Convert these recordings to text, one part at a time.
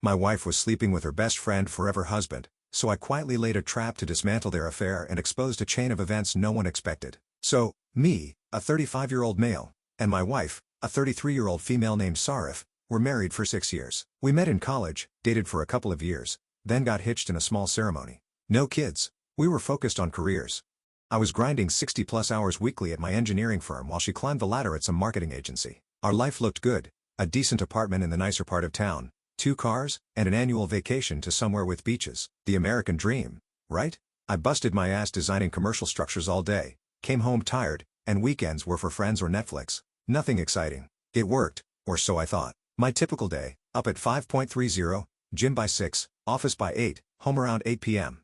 My wife was sleeping with her best friend forever husband, so I quietly laid a trap to dismantle their affair and exposed a chain of events no one expected. So, me, a 35-year-old male, and my wife, a 33-year-old female named Sarif, were married for 6 years. We met in college, dated for a couple of years, then got hitched in a small ceremony. No kids. We were focused on careers. I was grinding 60-plus hours weekly at my engineering firm while she climbed the ladder at some marketing agency. Our life looked good, a decent apartment in the nicer part of town, 2 cars, and an annual vacation to somewhere with beaches. The American dream, right? I busted my ass designing commercial structures all day, came home tired, and weekends were for friends or Netflix. Nothing exciting. It worked, or so I thought. My typical day: up at 5:30, gym by 6, office by 8, home around 8 p.m.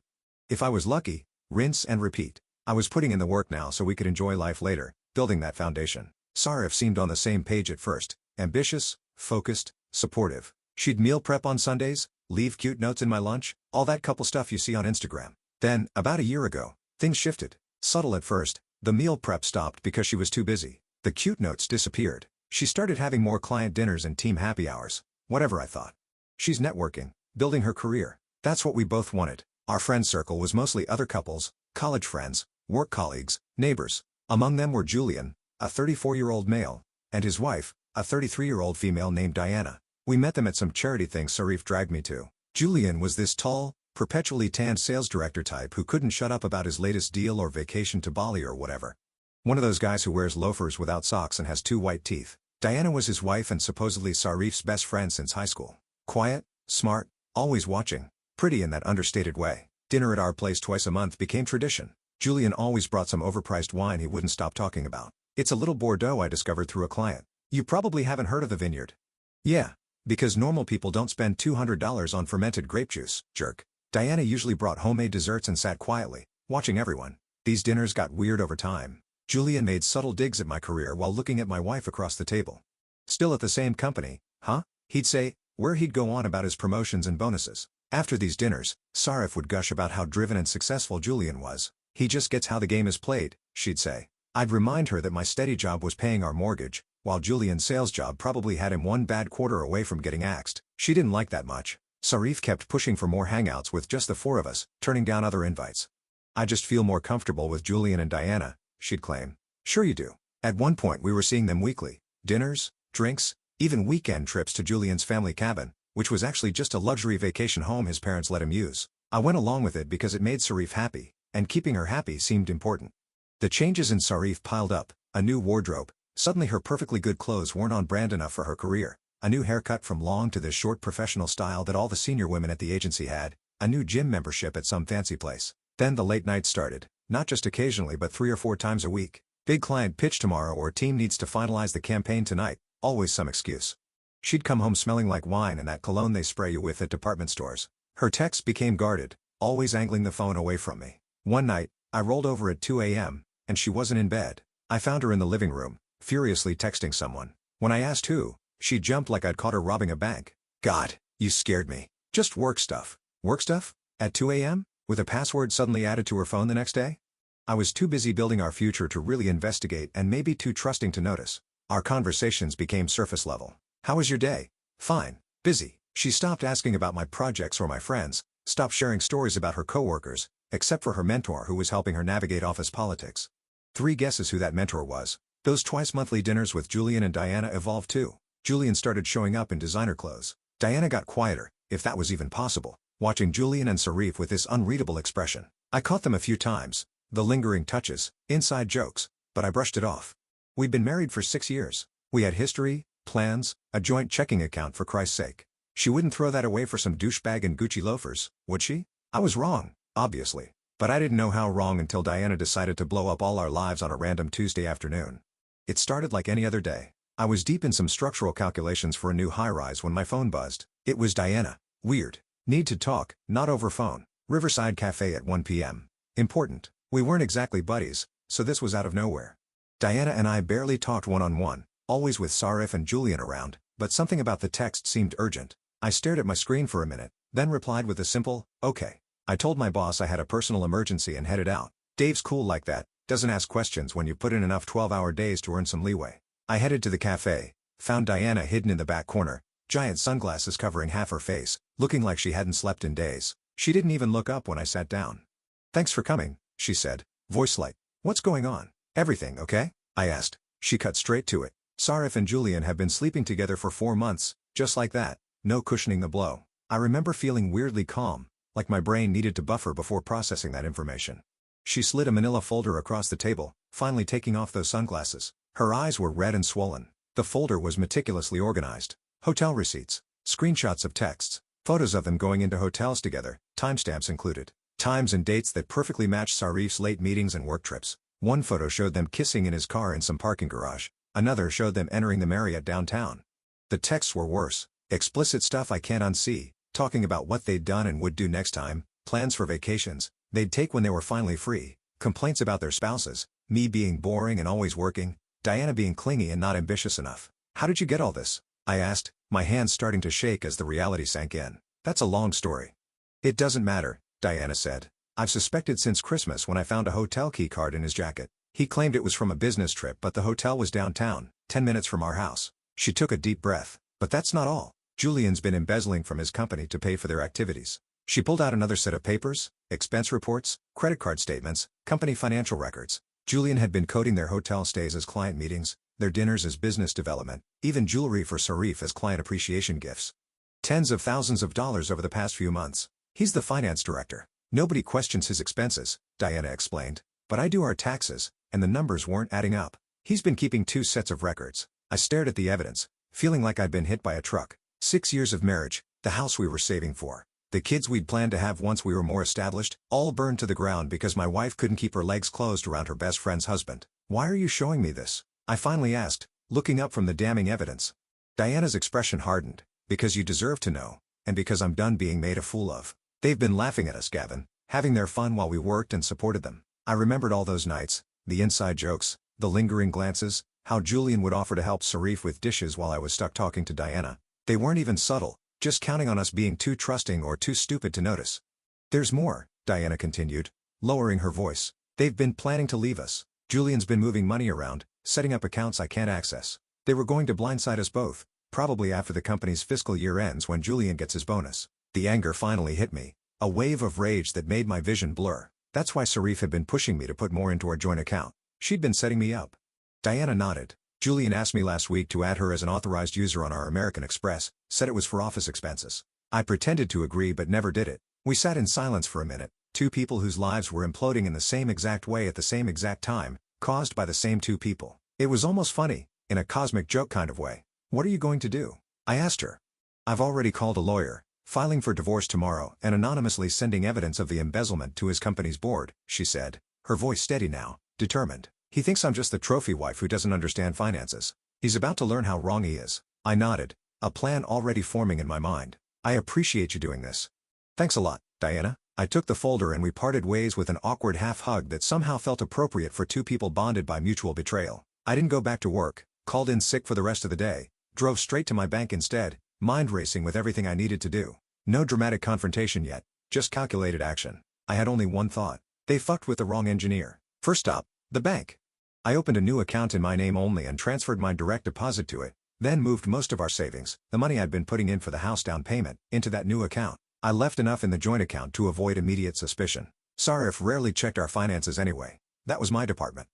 If I was lucky, rinse and repeat. I was putting in the work now so we could enjoy life later, building that foundation. Sarif seemed on the same page at first: ambitious, focused, supportive. She'd meal prep on Sundays, leave cute notes in my lunch, all that couple stuff you see on Instagram. Then, about a year ago, things shifted. Subtle at first, the meal prep stopped because she was too busy. The cute notes disappeared. She started having more client dinners and team happy hours. Whatever, I thought. She's networking, building her career. That's what we both wanted. Our friend circle was mostly other couples, college friends, work colleagues, neighbors. Among them were Julian, a 34-year-old male, and his wife, a 33-year-old female named Diana. We met them at some charity thing Sarif dragged me to. Julian was this tall, perpetually tanned sales director type who couldn't shut up about his latest deal or vacation to Bali or whatever. One of those guys who wears loafers without socks and has 2 white teeth. Diana was his wife and supposedly Sarif's best friend since high school. Quiet, smart, always watching, pretty in that understated way. Dinner at our place twice a month became tradition. Julian always brought some overpriced wine he wouldn't stop talking about. It's a little Bordeaux I discovered through a client. You probably haven't heard of the vineyard. Yeah. Because normal people don't spend $200 on fermented grape juice, jerk. Diana usually brought homemade desserts and sat quietly, watching everyone. These dinners got weird over time. Julian made subtle digs at my career while looking at my wife across the table. Still at the same company, huh? He'd say, where he'd go on about his promotions and bonuses. After these dinners, Sarif would gush about how driven and successful Julian was. He just gets how the game is played, she'd say. I'd remind her that my steady job was paying our mortgage, while Julian's sales job probably had him one bad quarter away from getting axed. She didn't like that much. Sarif kept pushing for more hangouts with just the 4 of us, turning down other invites. I just feel more comfortable with Julian and Diana, she'd claim. Sure you do. At one point we were seeing them weekly. Dinners, drinks, even weekend trips to Julian's family cabin, which was actually just a luxury vacation home his parents let him use. I went along with it because it made Sarif happy, and keeping her happy seemed important. The changes in Sarif piled up: a new wardrobe. Suddenly her perfectly good clothes weren't on brand enough for her career. A new haircut from long to this short professional style that all the senior women at the agency had. A new gym membership at some fancy place. Then the late nights started. Not just occasionally but 3 or 4 times a week. Big client pitch tomorrow or team needs to finalize the campaign tonight. Always some excuse. She'd come home smelling like wine and that cologne they spray you with at department stores. Her texts became guarded, always angling the phone away from me. One night, I rolled over at 2 a.m., and she wasn't in bed. I found her in the living room, furiously texting someone. When I asked who, she jumped like I'd caught her robbing a bank. God, you scared me. Just work stuff. Work stuff? At 2 a.m.? With a password suddenly added to her phone the next day? I was too busy building our future to really investigate and maybe too trusting to notice. Our conversations became surface level. How was your day? Fine. Busy. She stopped asking about my projects or my friends, stopped sharing stories about her coworkers, except for her mentor who was helping her navigate office politics. 3 guesses who that mentor was. Those twice-monthly dinners with Julian and Diana evolved too. Julian started showing up in designer clothes. Diana got quieter, if that was even possible, watching Julian and Sarif with this unreadable expression. I caught them a few times, the lingering touches, inside jokes, but I brushed it off. We'd been married for 6 years. We had history, plans, a joint checking account for Christ's sake. She wouldn't throw that away for some douchebag in Gucci loafers, would she? I was wrong, obviously. But I didn't know how wrong until Diana decided to blow up all our lives on a random Tuesday afternoon. It started like any other day. I was deep in some structural calculations for a new high-rise when my phone buzzed. It was Diana. Weird. Need to talk, not over phone. Riverside Cafe at 1 p.m. Important. We weren't exactly buddies, so this was out of nowhere. Diana and I barely talked one-on-one, always with Sarif and Julian around, but something about the text seemed urgent. I stared at my screen for a minute, then replied with a simple, okay. I told my boss I had a personal emergency and headed out. Dave's cool like that, doesn't ask questions when you put in enough 12-hour days to earn some leeway. I headed to the cafe, found Diana hidden in the back corner, giant sunglasses covering half her face, looking like she hadn't slept in days. She didn't even look up when I sat down. "Thanks for coming," she said, voice light. "What's going on? Everything okay?" I asked. She cut straight to it. "Sarif and Julian have been sleeping together for 4 months, just like that, no cushioning the blow." I remember feeling weirdly calm, like my brain needed to buffer before processing that information. She slid a manila folder across the table, finally taking off those sunglasses. Her eyes were red and swollen. The folder was meticulously organized. Hotel receipts, screenshots of texts, photos of them going into hotels together, timestamps included. Times and dates that perfectly matched Sarif's late meetings and work trips. One photo showed them kissing in his car in some parking garage. Another showed them entering the Marriott downtown. The texts were worse. Explicit stuff I can't unsee, talking about what they'd done and would do next time, plans for vacations they'd take when they were finally free, complaints about their spouses, me being boring and always working, Diana being clingy and not ambitious enough. "How did you get all this?" I asked, my hands starting to shake as the reality sank in. "That's a long story." "It doesn't matter," Diana said. "I've suspected since Christmas when I found a hotel key card in his jacket. He claimed it was from a business trip but the hotel was downtown, 10 minutes from our house." She took a deep breath. "But that's not all. Julian's been embezzling from his company to pay for their activities." She pulled out another set of papers, expense reports, credit card statements, company financial records. Julian had been coding their hotel stays as client meetings, their dinners as business development, even jewelry for Sarif as client appreciation gifts. Tens of thousands of dollars over the past few months. "He's the finance director. Nobody questions his expenses," Diana explained. "But I do our taxes, and the numbers weren't adding up. He's been keeping 2 sets of records." I stared at the evidence, feeling like I'd been hit by a truck. 6 years of marriage, the house we were saving for, the kids we'd planned to have once we were more established, all burned to the ground because my wife couldn't keep her legs closed around her best friend's husband. "Why are you showing me this?" I finally asked, looking up from the damning evidence. Diana's expression hardened. "Because you deserve to know, and because I'm done being made a fool of. They've been laughing at us, Gavin, having their fun while we worked and supported them." I remembered all those nights, the inside jokes, the lingering glances, how Julian would offer to help Sarif with dishes while I was stuck talking to Diana. They weren't even subtle, just counting on us being too trusting or too stupid to notice. "There's more," Diana continued, lowering her voice. "They've been planning to leave us. Julian's been moving money around, setting up accounts I can't access. They were going to blindside us both, probably after the company's fiscal year ends when Julian gets his bonus." The anger finally hit me, a wave of rage that made my vision blur. "That's why Sarif had been pushing me to put more into our joint account. She'd been setting me up." Diana nodded. "Julian asked me last week to add her as an authorized user on our American Express, said it was for office expenses. I pretended to agree but never did it." We sat in silence for a minute, 2 people whose lives were imploding in the same exact way at the same exact time, caused by the same 2 people. It was almost funny, in a cosmic joke kind of way. "What are you going to do?" I asked her. "I've already called a lawyer, filing for divorce tomorrow and anonymously sending evidence of the embezzlement to his company's board," she said, her voice steady now, determined. "He thinks I'm just the trophy wife who doesn't understand finances. He's about to learn how wrong he is." I nodded, a plan already forming in my mind. "I appreciate you doing this." "Thanks a lot, Diana." I took the folder and we parted ways with an awkward half-hug that somehow felt appropriate for 2 people bonded by mutual betrayal. I didn't go back to work, called in sick for the rest of the day, drove straight to my bank instead, mind racing with everything I needed to do. No dramatic confrontation yet, just calculated action. I had only one thought. They fucked with the wrong engineer. First stop, the bank. I opened a new account in my name only and transferred my direct deposit to it, then moved most of our savings, the money I'd been putting in for the house down payment, into that new account. I left enough in the joint account to avoid immediate suspicion. Sarif rarely checked our finances anyway. That was my department.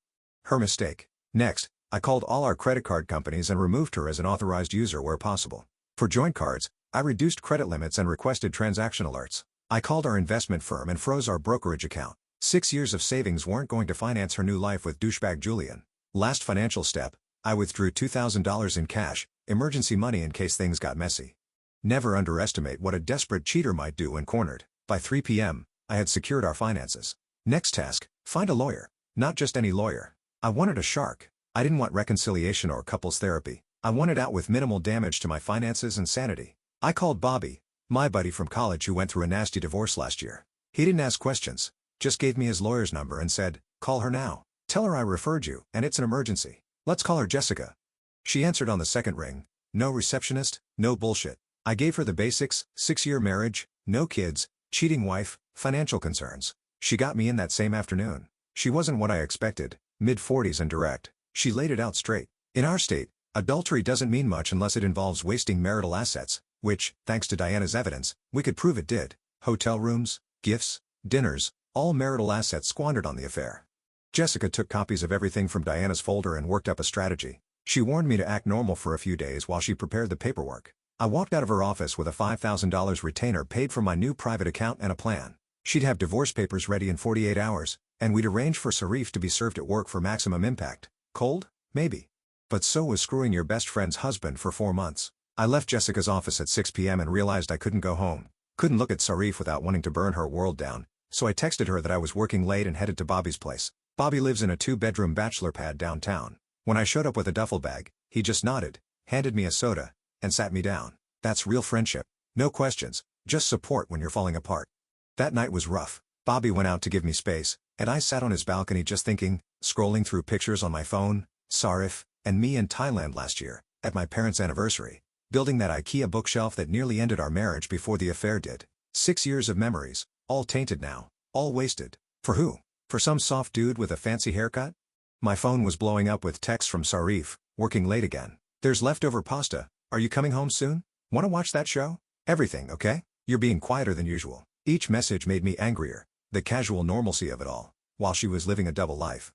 Her mistake. Next, I called all our credit card companies and removed her as an authorized user where possible. For joint cards, I reduced credit limits and requested transaction alerts. I called our investment firm and froze our brokerage account. 6 years of savings weren't going to finance her new life with douchebag Julian. Last financial step, I withdrew $2,000 in cash, emergency money in case things got messy. Never underestimate what a desperate cheater might do when cornered. By 3 p.m., I had secured our finances. Next task, find a lawyer. Not just any lawyer. I wanted a shark. I didn't want reconciliation or couples therapy. I wanted out with minimal damage to my finances and sanity. I called Bobby, my buddy from college who went through a nasty divorce last year. He didn't ask questions, just gave me his lawyer's number and said, "Call her now. Tell her I referred you, and it's an emergency. Let's call her Jessica." She answered on the second ring. No receptionist, no bullshit. I gave her the basics: 6-year marriage, no kids, cheating wife, financial concerns. She got me in that same afternoon. She wasn't what I expected, mid-40s and direct. She laid it out straight. "In our state, Adultery doesn't mean much unless it involves wasting marital assets, which, thanks to Diana's evidence, we could prove it did. Hotel rooms, gifts, dinners, all marital assets squandered on the affair. Jessica took copies of everything from Diana's folder and worked up a strategy. She warned me to act normal for a few days while she prepared the paperwork. I walked out of her office with a $5,000 retainer paid from my new private account and a plan. She'd have divorce papers ready in 48 hours, and we'd arrange for Sarif to be served at work for maximum impact. Cold? Maybe. But so was screwing your best friend's husband for 4 months. I left Jessica's office at 6 p.m. and realized I couldn't go home. Couldn't look at Sarif without wanting to burn her world down, so I texted her that I was working late and headed to Bobby's place. Bobby lives in a 2-bedroom bachelor pad downtown. When I showed up with a duffel bag, he just nodded, handed me a soda, and sat me down. That's real friendship. No questions, just support when you're falling apart. That night was rough. Bobby went out to give me space, and I sat on his balcony just thinking, scrolling through pictures on my phone, Sarif, and me in Thailand last year, at my parents' anniversary, building that IKEA bookshelf that nearly ended our marriage before the affair did. 6 years of memories, all tainted now, all wasted. For who? For some soft dude with a fancy haircut? My phone was blowing up with texts from Sarif, working late again. There's leftover pasta, are you coming home soon? Wanna watch that show? Everything okay? You're being quieter than usual. Each message made me angrier, the casual normalcy of it all, while she was living a double life.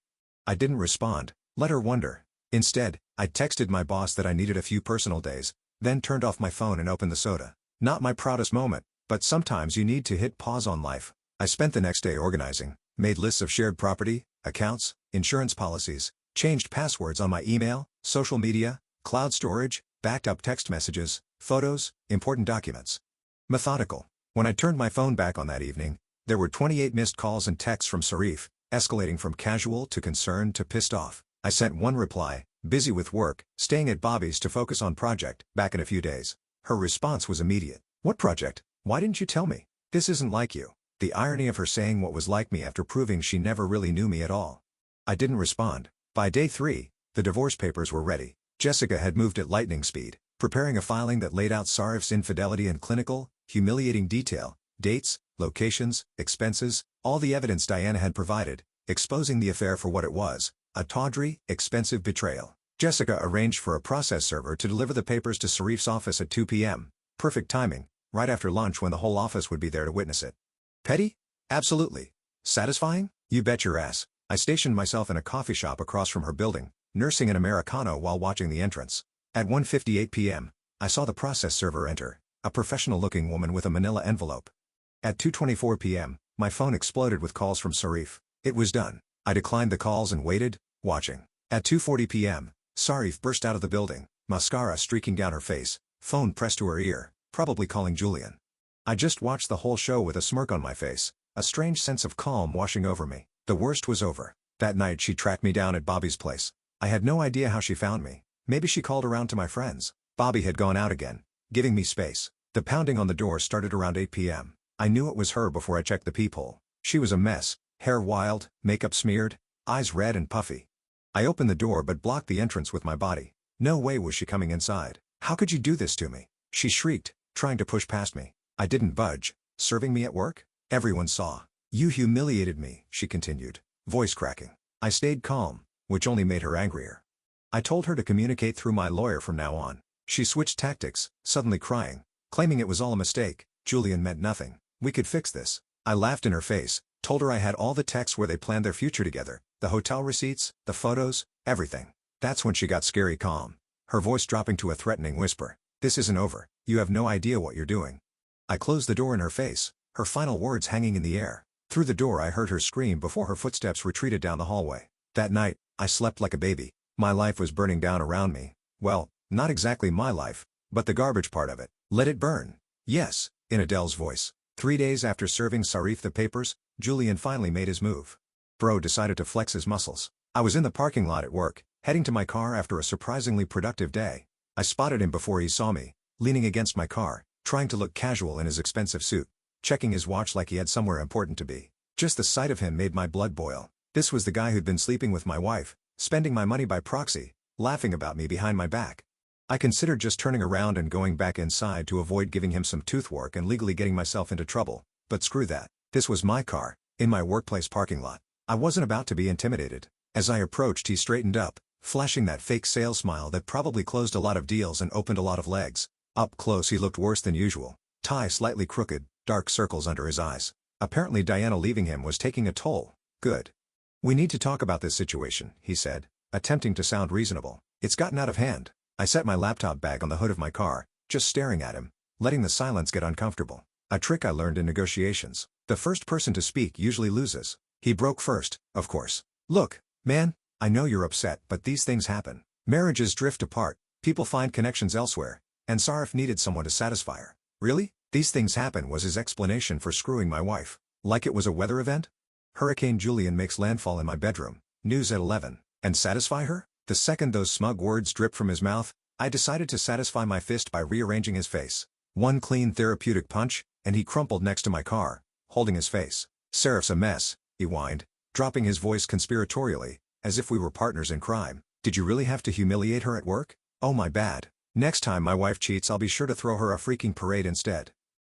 I didn't respond, let her wonder. Instead, I texted my boss that I needed a few personal days, then turned off my phone and opened the soda. Not my proudest moment, but sometimes you need to hit pause on life. I spent the next day organizing, made lists of shared property, accounts, insurance policies, changed passwords on my email, social media, cloud storage, backed up text messages, photos, important documents. Methodical. When I turned my phone back on that evening, there were 28 missed calls and texts from Sarif, escalating from casual to concerned to pissed off. I sent one reply, busy with work, staying at Bobby's to focus on project, back in a few days. Her response was immediate. What project? Why didn't you tell me? This isn't like you. The irony of her saying what was like me after proving she never really knew me at all. I didn't respond. By day 3, the divorce papers were ready. Jessica had moved at lightning speed, preparing a filing that laid out Sarif's infidelity in clinical, humiliating detail, dates, locations, expenses, all the evidence Diana had provided, exposing the affair for what it was, a tawdry, expensive betrayal. Jessica arranged for a process server to deliver the papers to Sarif's office at 2 p.m. Perfect timing, right after lunch when the whole office would be there to witness it. Petty? Absolutely. Satisfying? You bet your ass. I stationed myself in a coffee shop across from her building, nursing an Americano while watching the entrance. At 1:58 p.m., I saw the process server enter, a professional-looking woman with a manila envelope. At 2:24 p.m., my phone exploded with calls from Sarif. It was done. I declined the calls and waited, watching. At 2:40 p.m., Sarif burst out of the building, mascara streaking down her face, phone pressed to her ear, probably calling Julian. I just watched the whole show with a smirk on my face, a strange sense of calm washing over me. The worst was over. That night she tracked me down at Bobby's place. I had no idea how she found me. Maybe she called around to my friends. Bobby had gone out again, giving me space. The pounding on the door started around 8 p.m. I knew it was her before I checked the peephole. She was a mess, hair wild, makeup smeared, eyes red and puffy. I opened the door but blocked the entrance with my body. No way was she coming inside. How could you do this to me? She shrieked, trying to push past me. I didn't budge. Serving me at work? Everyone saw. You humiliated me, she continued, voice cracking. I stayed calm, which only made her angrier. I told her to communicate through my lawyer from now on. She switched tactics, suddenly crying, claiming it was all a mistake. Julian meant nothing. We could fix this. I laughed in her face, told her I had all the texts where they planned their future together, the hotel receipts, the photos, everything. That's when she got scary calm, her voice dropping to a threatening whisper. This isn't over. You have no idea what you're doing. I closed the door in her face, her final words hanging in the air. Through the door I heard her scream before her footsteps retreated down the hallway. That night, I slept like a baby. My life was burning down around me. Well, not exactly my life, but the garbage part of it. Let it burn. Yes, in Adele's voice. 3 days after serving Sarif the papers, Julian finally made his move. Bro decided to flex his muscles. I was in the parking lot at work, heading to my car after a surprisingly productive day. I spotted him before he saw me, leaning against my car, trying to look casual in his expensive suit, checking his watch like he had somewhere important to be. Just the sight of him made my blood boil. This was the guy who'd been sleeping with my wife, spending my money by proxy, laughing about me behind my back. I considered just turning around and going back inside to avoid giving him some tooth work and legally getting myself into trouble, but screw that. This was my car, in my workplace parking lot. I wasn't about to be intimidated. As I approached he straightened up, flashing that fake sales smile that probably closed a lot of deals and opened a lot of legs. Up close he looked worse than usual, tie slightly crooked, dark circles under his eyes. Apparently Diana leaving him was taking a toll. Good. "We need to talk about this situation," he said, attempting to sound reasonable. "It's gotten out of hand." I set my laptop bag on the hood of my car, just staring at him, letting the silence get uncomfortable. A trick I learned in negotiations. The first person to speak usually loses. He broke first, of course. "Look, man, I know you're upset, but these things happen. Marriages drift apart, people find connections elsewhere, and Sarif needed someone to satisfy her." "Really? These things happen," was his explanation for screwing my wife. Like it was a weather event? "Hurricane Julian makes landfall in my bedroom, news at 11. And satisfy her?" The second those smug words dripped from his mouth, I decided to satisfy my fist by rearranging his face. One clean therapeutic punch, and he crumpled next to my car, holding his face. "Sarif's a mess," he whined, dropping his voice conspiratorially, as if we were partners in crime. "Did you really have to humiliate her at work?" "Oh my bad. Next time my wife cheats I'll be sure to throw her a freaking parade instead."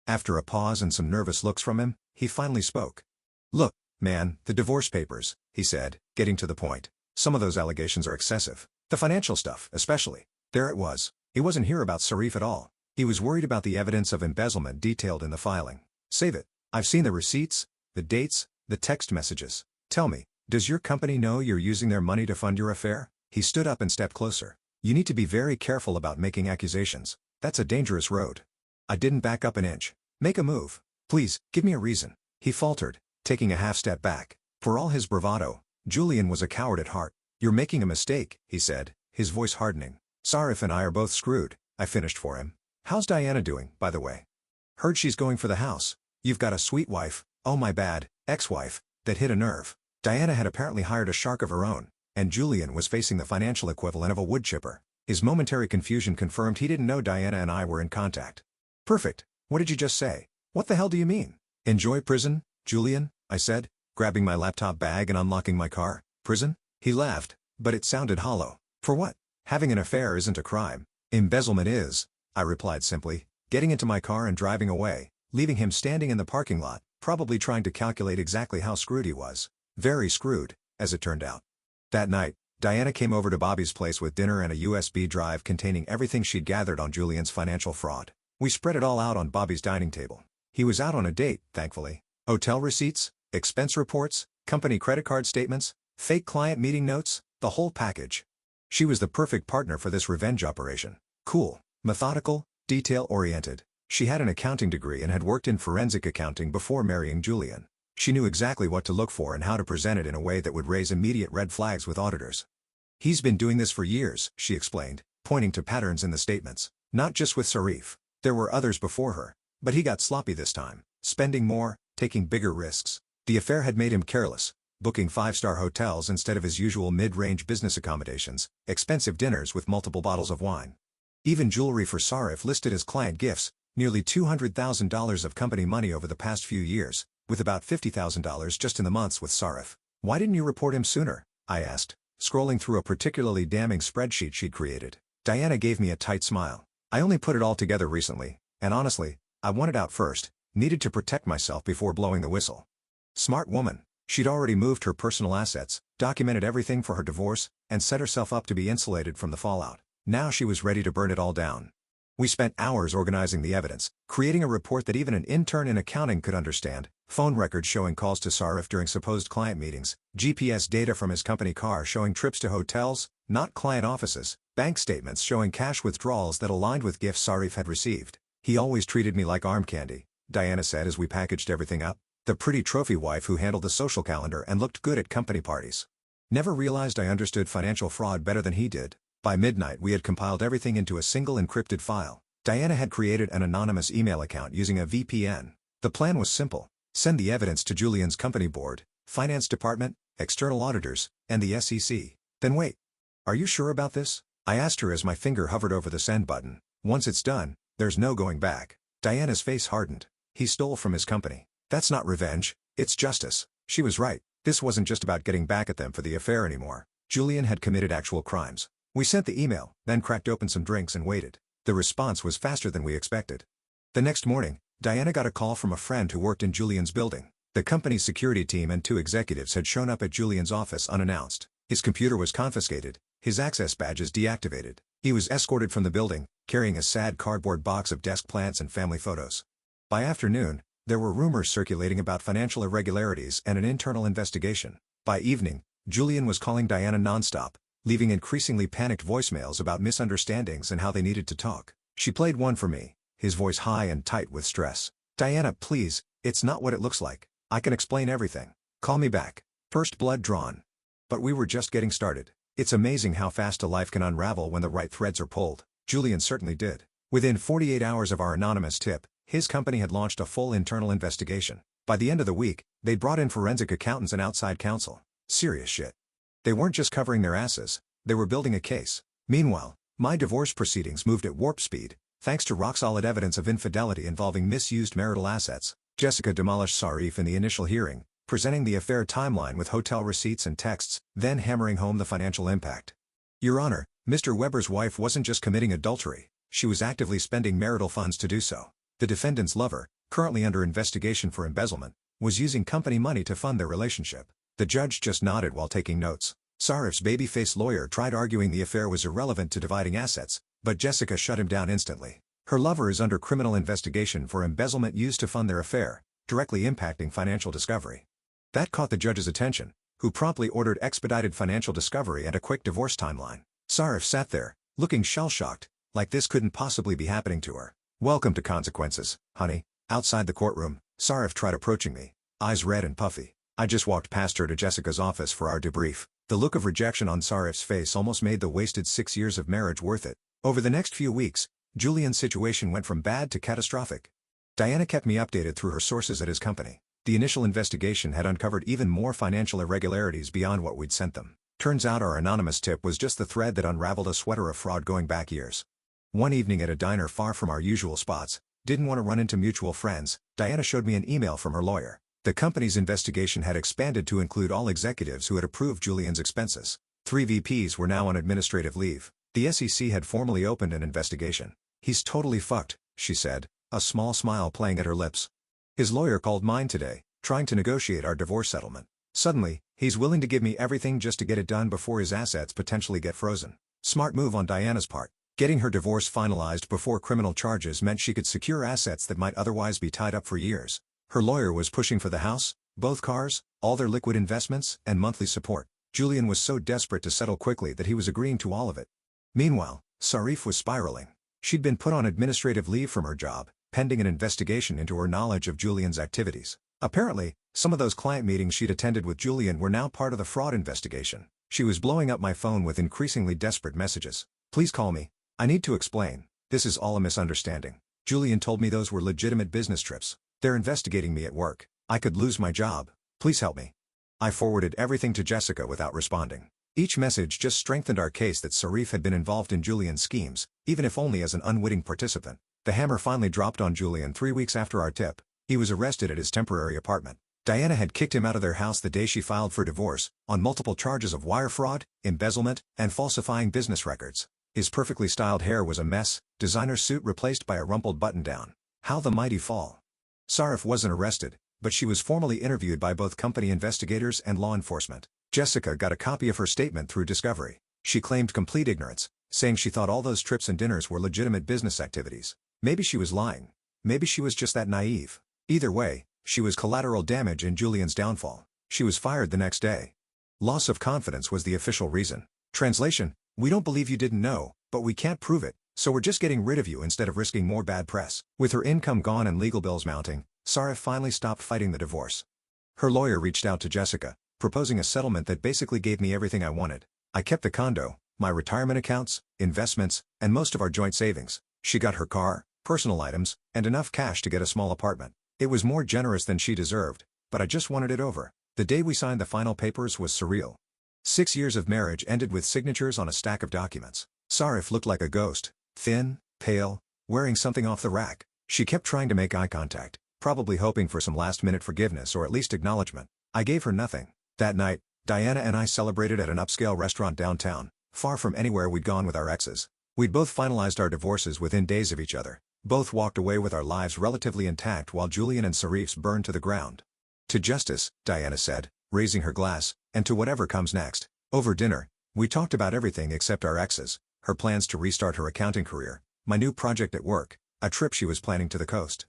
After a pause and some nervous looks from him, he finally spoke. "Look, man, the divorce papers," he said, getting to the point. "Some of those allegations are excessive. The financial stuff, especially." There it was. He wasn't here about Sarif at all. He was worried about the evidence of embezzlement detailed in the filing. "Save it. I've seen the receipts, the dates, the text messages. Tell me, does your company know you're using their money to fund your affair?" He stood up and stepped closer. "You need to be very careful about making accusations. That's a dangerous road." I didn't back up an inch. "Make a move. Please, give me a reason." He faltered, taking a half step back. For all his bravado, Julian was a coward at heart. "You're making a mistake," he said, his voice hardening. "Sarif and I are both screwed," I finished for him. "How's Diana doing, by the way?" "Heard she's going for the house. You've got a sweet wife," oh my bad, ex-wife, that hit a nerve. Diana had apparently hired a shark of her own, and Julian was facing the financial equivalent of a wood chipper. His momentary confusion confirmed he didn't know Diana and I were in contact. "Perfect. What did you just say? What the hell do you mean?" "Enjoy prison, Julian," I said, grabbing my laptop bag and unlocking my car. "Prison?" He laughed, but it sounded hollow. "For what? Having an affair isn't a crime. Embezzlement is," I replied simply, getting into my car and driving away, leaving him standing in the parking lot, probably trying to calculate exactly how screwed he was. Very screwed, as it turned out. That night, Diana came over to Bobby's place with dinner and a USB drive containing everything she'd gathered on Julian's financial fraud. We spread it all out on Bobby's dining table. He was out on a date, thankfully. Hotel receipts, expense reports, company credit card statements, fake client meeting notes, the whole package. She was the perfect partner for this revenge operation. Cool, methodical, detail-oriented. She had an accounting degree and had worked in forensic accounting before marrying Julian. She knew exactly what to look for and how to present it in a way that would raise immediate red flags with auditors. "He's been doing this for years," she explained, pointing to patterns in the statements. "Not just with Sarif. There were others before her. But he got sloppy this time, spending more, taking bigger risks. The affair had made him careless, booking five-star hotels instead of his usual mid-range business accommodations, expensive dinners with multiple bottles of wine. Even jewelry for Sarif listed as client gifts, nearly $200,000 of company money over the past few years, with about $50,000 just in the months with Sarif. "Why didn't you report him sooner?" I asked, scrolling through a particularly damning spreadsheet she'd created. Diana gave me a tight smile. "I only put it all together recently, and honestly, I wanted out first, needed to protect myself before blowing the whistle." Smart woman. She'd already moved her personal assets, documented everything for her divorce, and set herself up to be insulated from the fallout. Now she was ready to burn it all down. We spent hours organizing the evidence, creating a report that even an intern in accounting could understand, phone records showing calls to Sarif during supposed client meetings, GPS data from his company car showing trips to hotels, not client offices, bank statements showing cash withdrawals that aligned with gifts Sarif had received. "He always treated me like arm candy," Diana said as we packaged everything up. "The pretty trophy wife who handled the social calendar and looked good at company parties. Never realized I understood financial fraud better than he did." By midnight we had compiled everything into a single encrypted file. Diana had created an anonymous email account using a VPN. The plan was simple. Send the evidence to Julian's company board, finance department, external auditors, and the SEC. Then wait. "Are you sure about this?" I asked her as my finger hovered over the send button. "Once it's done, there's no going back." Diana's face hardened. "He stole from his company. That's not revenge, it's justice." She was right. This wasn't just about getting back at them for the affair anymore. Julian had committed actual crimes. We sent the email, then cracked open some drinks and waited. The response was faster than we expected. The next morning, Diana got a call from a friend who worked in Julian's building. The company's security team and two executives had shown up at Julian's office unannounced. His computer was confiscated, his access badges deactivated. He was escorted from the building, carrying a sad cardboard box of desk plants and family photos. By afternoon, there were rumors circulating about financial irregularities and an internal investigation. By evening, Julian was calling Diana nonstop, leaving increasingly panicked voicemails about misunderstandings and how they needed to talk. She played one for me, his voice high and tight with stress. "Diana, please, it's not what it looks like. I can explain everything. Call me back." First blood drawn. But we were just getting started. It's amazing how fast a life can unravel when the right threads are pulled. Julian certainly did. Within 48 hours of our anonymous tip, his company had launched a full internal investigation. By the end of the week, they'd brought in forensic accountants and outside counsel. Serious shit. They weren't just covering their asses, they were building a case. Meanwhile, my divorce proceedings moved at warp speed, thanks to rock-solid evidence of infidelity involving misused marital assets. Jessica demolished Sarif in the initial hearing, presenting the affair timeline with hotel receipts and texts, then hammering home the financial impact. "Your Honor, Mr. Weber's wife wasn't just committing adultery, she was actively spending marital funds to do so. The defendant's lover, currently under investigation for embezzlement, was using company money to fund their relationship." The judge just nodded while taking notes. Sarif's baby-faced lawyer tried arguing the affair was irrelevant to dividing assets, but Jessica shut him down instantly. Her lover is under criminal investigation for embezzlement used to fund their affair, directly impacting financial discovery. That caught the judge's attention, who promptly ordered expedited financial discovery and a quick divorce timeline. Sarif sat there, looking shell-shocked, like this couldn't possibly be happening to her. "Welcome to consequences, honey." Outside the courtroom, Sarif tried approaching me, eyes red and puffy. I just walked past her to Jessica's office for our debrief. The look of rejection on Sarif's face almost made the wasted 6 years of marriage worth it. Over the next few weeks, Julian's situation went from bad to catastrophic. Diana kept me updated through her sources at his company. The initial investigation had uncovered even more financial irregularities beyond what we'd sent them. Turns out our anonymous tip was just the thread that unraveled a sweater of fraud going back years. One evening at a diner far from our usual spots, didn't want to run into mutual friends, Diana showed me an email from her lawyer. The company's investigation had expanded to include all executives who had approved Julian's expenses. 3 VPs were now on administrative leave. The SEC had formally opened an investigation. "He's totally fucked," she said, a small smile playing at her lips. "His lawyer called mine today, trying to negotiate our divorce settlement. Suddenly, he's willing to give me everything just to get it done before his assets potentially get frozen." Smart move on Diana's part. Getting her divorce finalized before criminal charges meant she could secure assets that might otherwise be tied up for years. Her lawyer was pushing for the house, both cars, all their liquid investments, and monthly support. Julian was so desperate to settle quickly that he was agreeing to all of it. Meanwhile, Sarif was spiraling. She'd been put on administrative leave from her job, pending an investigation into her knowledge of Julian's activities. Apparently, some of those client meetings she'd attended with Julian were now part of the fraud investigation. She was blowing up my phone with increasingly desperate messages. "Please call me. I need to explain. This is all a misunderstanding. Julian told me those were legitimate business trips. They're investigating me at work. I could lose my job. Please help me." I forwarded everything to Jessica without responding. Each message just strengthened our case that Sarif had been involved in Julian's schemes, even if only as an unwitting participant. The hammer finally dropped on Julian 3 weeks after our tip. He was arrested at his temporary apartment. Diana had kicked him out of their house the day she filed for divorce, on multiple charges of wire fraud, embezzlement, and falsifying business records. His perfectly styled hair was a mess, designer suit replaced by a rumpled button-down. How the mighty fall. Sarif wasn't arrested, but she was formally interviewed by both company investigators and law enforcement. Jessica got a copy of her statement through Discovery. She claimed complete ignorance, saying she thought all those trips and dinners were legitimate business activities. Maybe she was lying. Maybe she was just that naive. Either way, she was collateral damage in Julian's downfall. She was fired the next day. Loss of confidence was the official reason. Translation: "We don't believe you didn't know, but we can't prove it, so we're just getting rid of you instead of risking more bad press." With her income gone and legal bills mounting, Sarif finally stopped fighting the divorce. Her lawyer reached out to Jessica, proposing a settlement that basically gave me everything I wanted. I kept the condo, my retirement accounts, investments, and most of our joint savings. She got her car, personal items, and enough cash to get a small apartment. It was more generous than she deserved, but I just wanted it over. The day we signed the final papers was surreal. 6 years of marriage ended with signatures on a stack of documents. Sarif looked like a ghost, thin, pale, wearing something off the rack. She kept trying to make eye contact, probably hoping for some last-minute forgiveness or at least acknowledgement. I gave her nothing. That night, Diana and I celebrated at an upscale restaurant downtown, far from anywhere we'd gone with our exes. We'd both finalized our divorces within days of each other. Both walked away with our lives relatively intact while Julian and Sarif's burned to the ground. "To justice," Diana said, raising her glass, "and to whatever comes next." Over dinner, We talked about everything except our exes, her plans to restart her accounting career, my new project at work, a trip she was planning to the coast.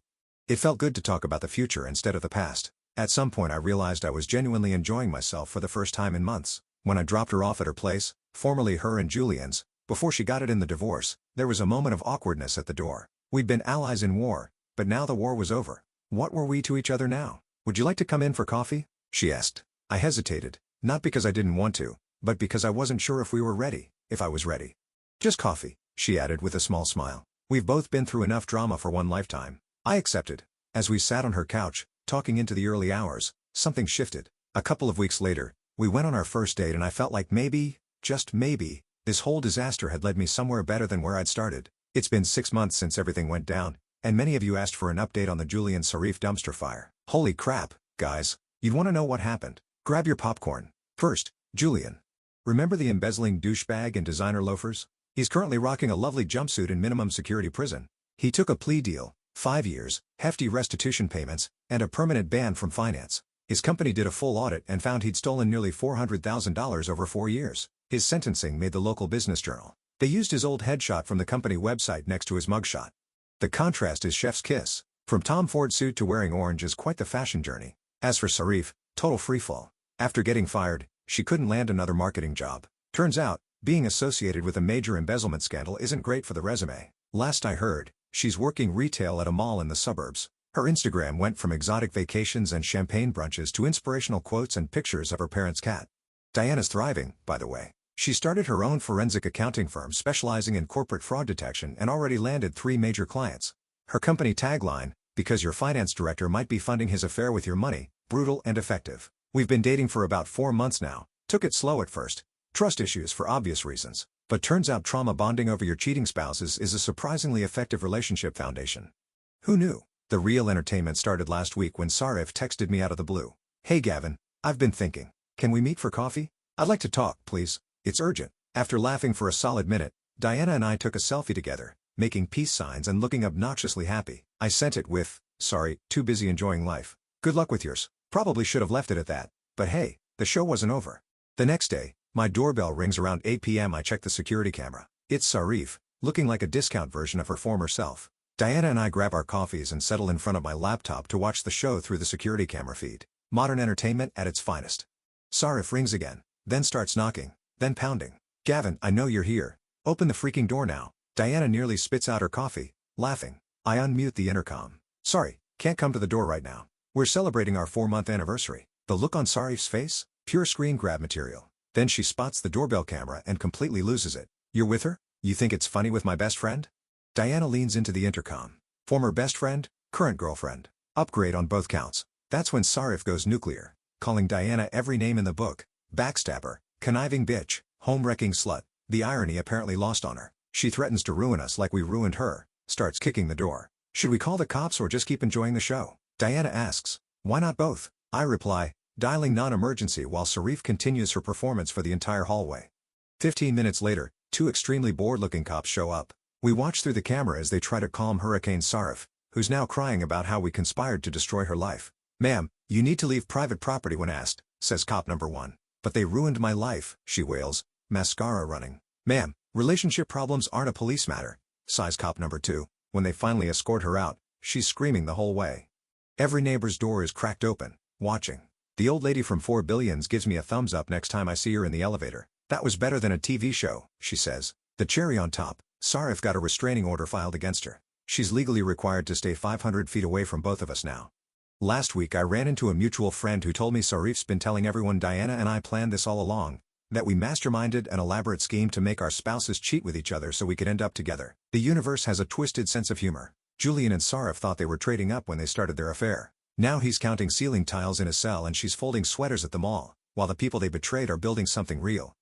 It felt good to talk about the future instead of the past. At some point I realized I was genuinely enjoying myself for the first time in months. When I dropped her off at her place, formerly her and Julian's, before she got it in the divorce, there was a moment of awkwardness at the door. We'd been allies in war, but now the war was over. What were we to each other now? "Would you like to come in for coffee?" she asked. I hesitated, not because I didn't want to, but because I wasn't sure if we were ready, if I was ready. "Just coffee," she added with a small smile. "We've both been through enough drama for one lifetime." I accepted. As we sat on her couch, talking into the early hours, something shifted. A couple of weeks later, we went on our first date and I felt like maybe, just maybe, this whole disaster had led me somewhere better than where I'd started. It's been 6 months since everything went down, and many of you asked for an update on the Julian Sarif dumpster fire. Holy crap, guys, you'd want to know what happened. Grab your popcorn. First, Julian. Remember the embezzling douchebag in designer loafers? He's currently rocking a lovely jumpsuit in minimum security prison. He took a plea deal, 5 years, hefty restitution payments, and a permanent ban from finance. His company did a full audit and found he'd stolen nearly $400,000 over 4 years. His sentencing made the local Business Journal. They used his old headshot from the company website next to his mugshot. The contrast is chef's kiss. From Tom Ford suit to wearing orange is quite the fashion journey. As for Sarif, total freefall. After getting fired, she couldn't land another marketing job. Turns out, being associated with a major embezzlement scandal isn't great for the resume. Last I heard, she's working retail at a mall in the suburbs. Her Instagram went from exotic vacations and champagne brunches to inspirational quotes and pictures of her parents' cat. Diana's thriving, by the way. She started her own forensic accounting firm specializing in corporate fraud detection and already landed 3 major clients. Her company tagline, "Because your finance director might be funding his affair with your money, brutal and effective." We've been dating for about 4 months now. Took it slow at first. Trust issues for obvious reasons. But turns out trauma bonding over your cheating spouses is a surprisingly effective relationship foundation. Who knew? The real entertainment started last week when Sarif texted me out of the blue. "Hey Gavin, I've been thinking. Can we meet for coffee? I'd like to talk, please. It's urgent." After laughing for a solid minute, Diana and I took a selfie together, making peace signs and looking obnoxiously happy. I sent it with, "Sorry, too busy enjoying life. Good luck with yours." Probably should have left it at that. But hey, the show wasn't over. The next day, my doorbell rings around 8 p.m. I check the security camera. It's Sarif, looking like a discount version of her former self. Diana and I grab our coffees and settle in front of my laptop to watch the show through the security camera feed. Modern entertainment at its finest. Sarif rings again, then starts knocking, then pounding. "Gavin, I know you're here. Open the freaking door now." Diana nearly spits out her coffee, laughing. I unmute the intercom. "Sorry, can't come to the door right now. We're celebrating our 4-month anniversary." The look on Sarif's face? Pure screen grab material. Then she spots the doorbell camera and completely loses it. "You're with her? You think it's funny with my best friend?" Diana leans into the intercom. Former best friend, current girlfriend. Upgrade on both counts. That's when Sarif goes nuclear, calling Diana every name in the book. Backstabber, conniving bitch, home-wrecking slut. The irony apparently lost on her. She threatens to ruin us like we ruined her, starts kicking the door. "Should we call the cops or just keep enjoying the show?" Diana asks. "Why not both?" I reply, dialing non-emergency while Sarif continues her performance for the entire hallway. 15 minutes later, 2 extremely bored-looking cops show up. We watch through the camera as they try to calm Hurricane Sarif, who's now crying about how we conspired to destroy her life. "Ma'am, you need to leave private property when asked," says cop number 1. "But they ruined my life," she wails, mascara running. "Ma'am, relationship problems aren't a police matter," sighs cop number 2. When they finally escort her out, she's screaming the whole way. Every neighbor's door is cracked open, watching. The old lady from 4 Billions gives me a thumbs up next time I see her in the elevator. "That was better than a TV show," she says. The cherry on top, Sarif got a restraining order filed against her. She's legally required to stay 500 feet away from both of us now. Last week I ran into a mutual friend who told me Sarif's been telling everyone Diana and I planned this all along, that we masterminded an elaborate scheme to make our spouses cheat with each other so we could end up together. The universe has a twisted sense of humor. Julian and Sarif thought they were trading up when they started their affair. Now he's counting ceiling tiles in his cell and she's folding sweaters at the mall, while the people they betrayed are building something real.